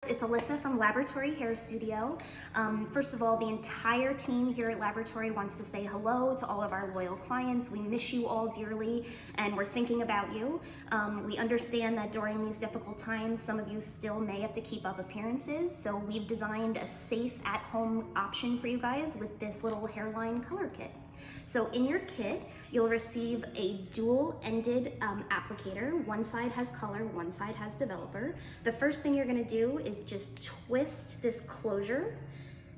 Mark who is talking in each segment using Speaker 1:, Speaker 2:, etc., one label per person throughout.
Speaker 1: it's Alyssa from Laboratory Hair Studio. First of all, the entire team here at Laboratory wants to say hello to all of our loyal clients. We miss you all dearly and we're thinking about you. We understand that during these difficult times, some of you still may have to keep up appearances, so we've designed a safe at-home option for you guys with this little hairline color kit. So in your kit, you'll receive a dual-ended applicator. One side has color, one side has developer. The first thing you're gonna do is just twist this closure,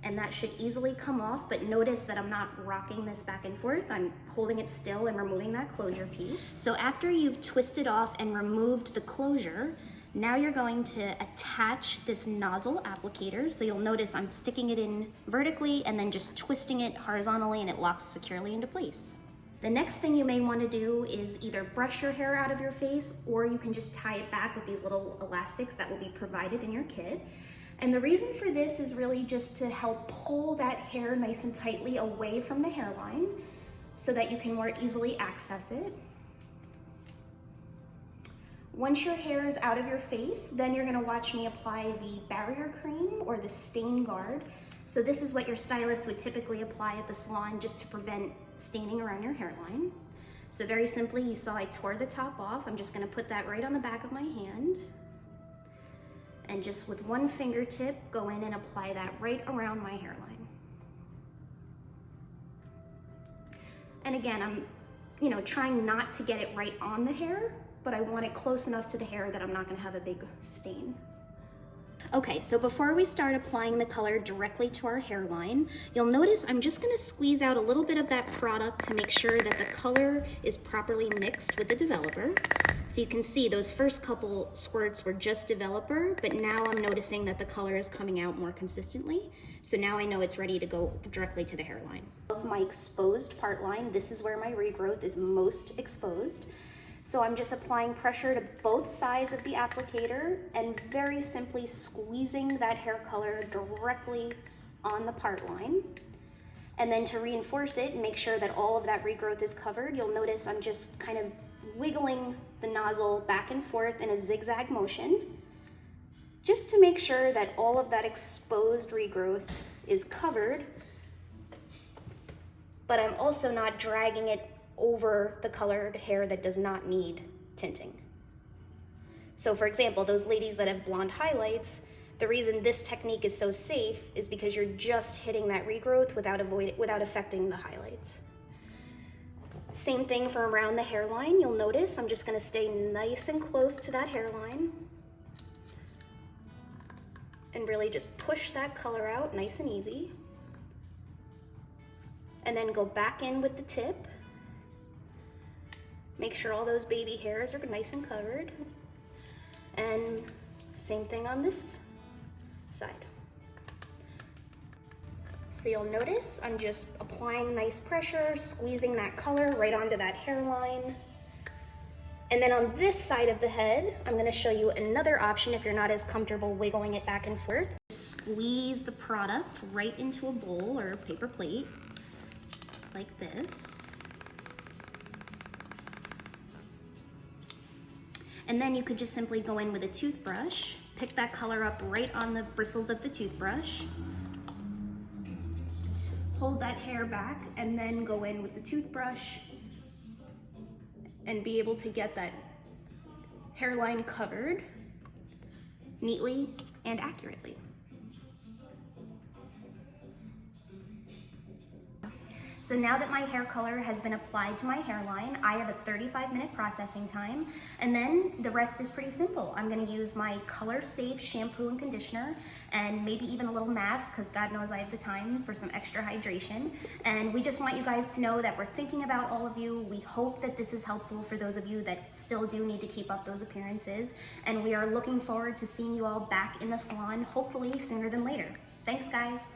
Speaker 1: and that should easily come off, but notice that I'm not rocking this back and forth. I'm holding it still and removing that closure piece. So after you've twisted off and removed the closure, now you're going to attach this nozzle applicator. So you'll notice I'm sticking it in vertically and then just twisting it horizontally, and it locks securely into place. The next thing you may want to do is either brush your hair out of your face, or you can just tie it back with these little elastics that will be provided in your kit. And the reason for this is really just to help pull that hair nice and tightly away from the hairline so that you can more easily access it. Once your hair is out of your face, then you're gonna watch me apply the barrier cream or the stain guard. So this is what your stylist would typically apply at the salon just to prevent staining around your hairline. So very simply, you saw I tore the top off. I'm just gonna put that right on the back of my hand. And just with one fingertip, go in and apply that right around my hairline. And again, I'm trying not to get it right on the hair, but I want it close enough to the hair that I'm not gonna have a big stain. Okay, so before we start applying the color directly to our hairline, you'll notice I'm just gonna squeeze out a little bit of that product to make sure that the color is properly mixed with the developer. So you can see those first couple squirts were just developer, but now I'm noticing that the color is coming out more consistently. So now I know it's ready to go directly to the hairline. Of my exposed part line, this is where my regrowth is most exposed. So I'm just applying pressure to both sides of the applicator and very simply squeezing that hair color directly on the part line. And then to reinforce it and make sure that all of that regrowth is covered, you'll notice I'm just kind of wiggling the nozzle back and forth in a zigzag motion, just to make sure that all of that exposed regrowth is covered, but I'm also not dragging it over the colored hair that does not need tinting. So for example, those ladies that have blonde highlights, the reason this technique is so safe is because you're just hitting that regrowth without affecting the highlights. Same thing for around the hairline. You'll notice I'm just gonna stay nice and close to that hairline and really just push that color out nice and easy. And then go back in with the tip. Make sure all those baby hairs are nice and covered. And same thing on this side. So you'll notice I'm just applying nice pressure, squeezing that color right onto that hairline. And then on this side of the head, I'm gonna show you another option if you're not as comfortable wiggling it back and forth. Squeeze the product right into a bowl or a paper plate, like this. And then you could just simply go in with a toothbrush, pick that color up right on the bristles of the toothbrush, hold that hair back, and then go in with the toothbrush and be able to get that hairline covered neatly and accurately. So now that my hair color has been applied to my hairline, I have a 35-minute processing time, and then the rest is pretty simple. I'm gonna use my Color Safe shampoo and conditioner, and maybe even a little mask, because God knows I have the time for some extra hydration. And we just want you guys to know that we're thinking about all of you. We hope that this is helpful for those of you that still do need to keep up those appearances, and we are looking forward to seeing you all back in the salon, hopefully sooner than later. Thanks, guys.